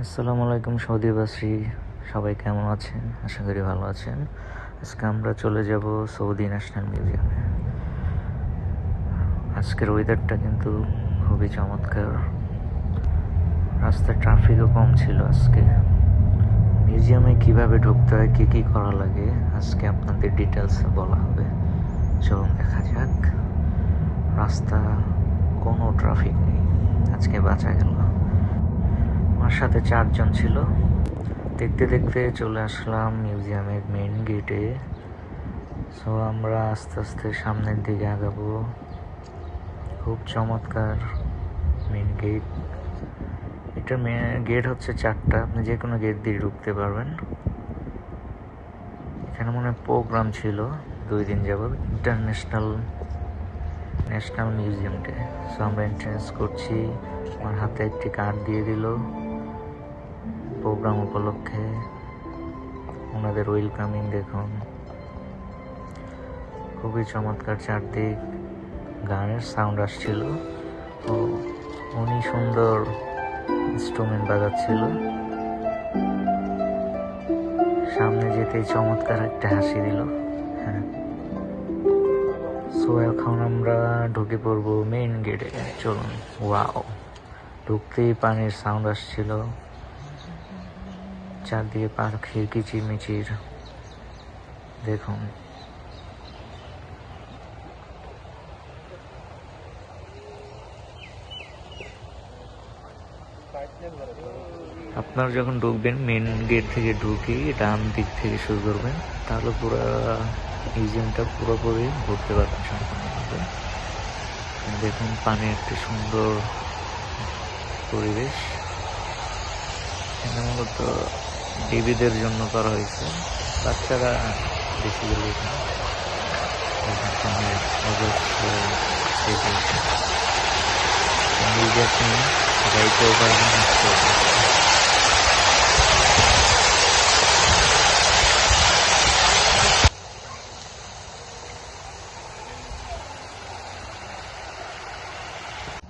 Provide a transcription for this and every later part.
আসসালামু আলাইকুম সৌদিবাসী, সবাই কেমন আছেন? আশা করি ভালো আছেন। আজকে আমরা চলে যাব সৌদি ন্যাশনাল মিউজিয়ামে। আজকের ওয়েদারটা কিন্তু খুবই চমৎকার, রাস্তায় ট্রাফিকও কম ছিল আজকে। মিউজিয়ামে কিভাবে ঢুকতে হয়, কী কী করা লাগে, আজকে আপনাদের ডিটেলসে বলা হবে। চলুন দেখা যাক। রাস্তা কোনো ট্রাফিক নেই, আজকে বাঁচা গেল। আমার সাথে 4 জন ছিল। দেখতে দেখতে চলে আসলাম মিউজিয়ামের মেইন গেটে। সো আমরা আস্তে আস্তে সামনের দিকে আগাবো। খুব চমৎকার মেইন গেট। এটার গেট হচ্ছে 4টা, আপনি যে কোনো গেট দিয়ে ঢুকতে পারবেন। এখানে মনে হয় প্রোগ্রাম ছিল 2 দিন যাবত, ন্যাশনাল মিউজিয়াম ডে। সো আমরা এন্ট্রেন্স করছি। আমার হাতে একটি কার্ড দিয়ে দিল প্রোগ্রাম উপলক্ষে। ওনাদের ওয়েলকামিং দেখুন, খুবই চমৎকার। চারদিক গানের সাউন্ড আসছিল। তো উনি সুন্দর ইনস্ট্রুমেন্ট বাজাচ্ছিল। সামনে যেতেই চমৎকার একটা হাসি দিল। হ্যাঁ, সো এখন আমরা ঢুকে পড়বো মেইন গেটে। চলুন। ওয়াও, ঢুকতেই পানির সাউন্ড আসছিল, চারদিকে পাখির কিচিরমিচির দেখুন। আপনারা যখন ঢুকবেন মেন গেট থেকে ঢুকি ডান দিক থেকে শুরু করবেন, তাহলে পুরো মিউজিয়ামটা পুরোপুরি ঘুরতে পারবেন সম্পূর্ণভাবে। দেখুন পানির একটি সুন্দর পরিবেশ। এখানে মূলত বেবিদের জন্য করা হয়েছে, বাচ্চারা বেসিক্যালি পানির অজস্র গাইতেও পারবেন, নাচতেও পারবেন।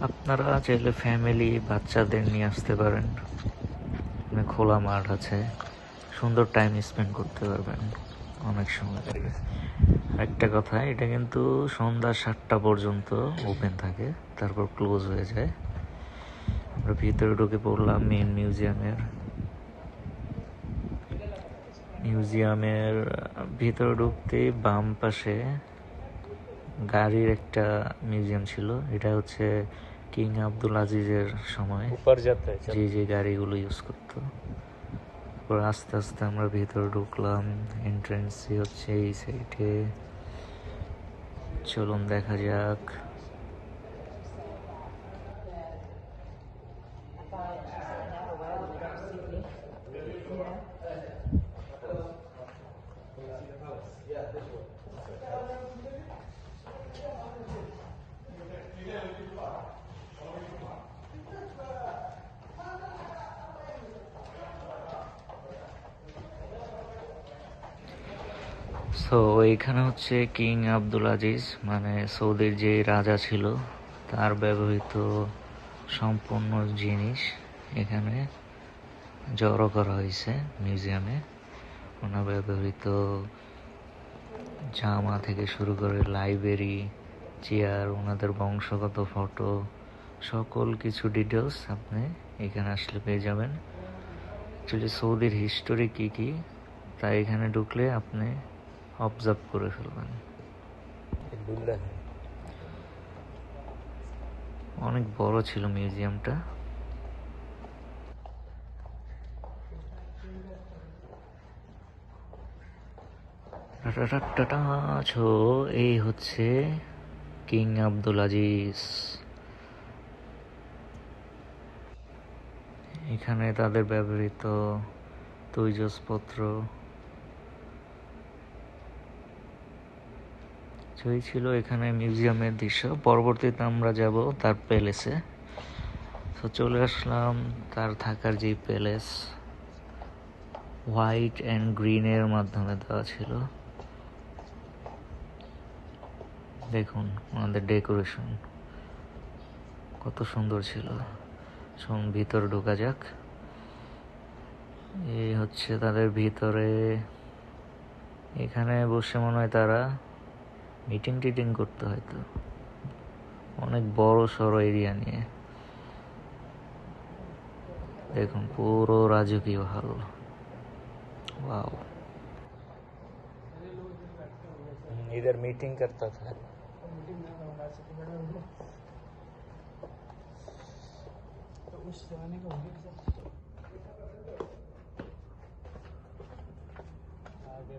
আপনারা চাইলে ফ্যামিলি বাচ্চাদের নিয়ে আসতে পারেন। খোলা মাঠ আছে, সুন্দর টাইম স্পেন্ড করতে পারবেন অনেক সময়। একটা কথা, এটা কিন্তু সন্ধ্যা 7টা পর্যন্ত ওপেন থাকে, তারপর ক্লোজ হয়ে যায়। আমরা ভিতরে ঢুকে পড়লাম মেন মিউজিয়ামের ভিতরে ঢুকতেই বাম পাশে গাড়ির একটা মিউজিয়াম ছিল। এটা হচ্ছে কিং আব্দুল আজিজের সময় যে গাড়িগুলো ইউজ করতো। তারপর আস্তে আস্তে আমরা ভিতরে ঢুকলাম। এন্ট্রেন্সই হচ্ছে এই সাইডে। চলুন দেখা যাক। সো এখানে হচ্ছে কিং আব্দুল আজিজ, মানে সৌদির যে রাজা ছিল তার ব্যবহৃত সম্পূর্ণ জিনিস এখানে জড়ো করা হয়েছে মিউজিয়ামে। ওনার ব্যবহৃত জামা থেকে শুরু করে লাইব্রেরি, চেয়ার, ওনাদের বংশগত ফটো, সকল কিছু ডিটেলস আপনি এখানে আসলে পেয়ে যাবেন। অ্যাকচুয়ালি সৌদির হিস্টোরি কী তা এখানে ঢুকলে আপনি অবজার্ভ করে ফেলবেন। অনেক বড় ছিল মিউজিয়ামটা। এই হচ্ছে কিং আব্দুল আজিজ। এখানে তাদের ব্যবহৃত তৈজসপত্র ছিল। এখানে মিউজিয়ামের দৃশ্য। পরবর্তীতে আমরা যাব তার প্যালেসে। তো চলে আসলাম তার থাকার যে প্যালেস, হোয়াইট অ্যান্ড গ্রিনের মাধ্যমে দেওয়া ছিল। দেখুন আমাদের ডেকোরেশন কত সুন্দর ছিল। চলুন ভিতরে ঢোকা যাক। এই হচ্ছে তাদের ভিতরে, এখানে বসে মনে হয় তারা মিটিং টিটিং করতে হয়তো, অনেক বড় সড়ো এরিয়া নিয়ে। দেখুন পুরো রাজকীয় হল। वाओ, इधर मीटिंग करता था। तो उस जमाने का हो गया सब आगे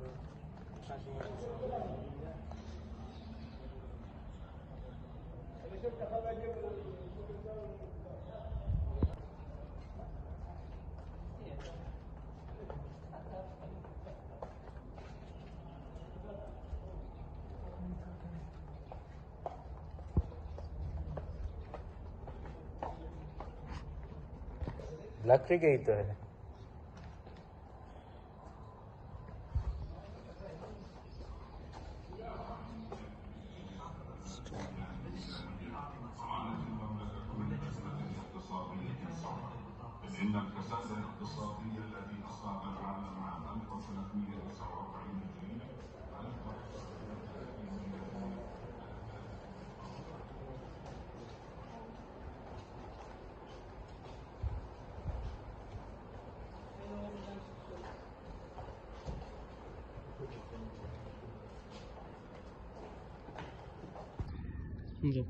लकड़ी का ही तो है। إن الفساد الاقتصادي الذي أصاب العالم عام 1349 هجرية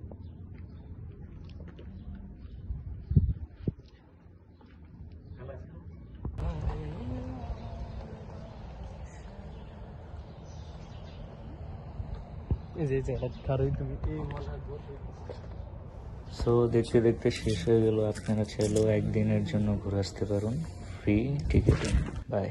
সো দেখতে দেখতে শেষ হয়ে গেল। আপনারা চাইলেও একদিনের জন্য ঘুরে আসতে পারুন ফ্রি টিকিটে। বাই।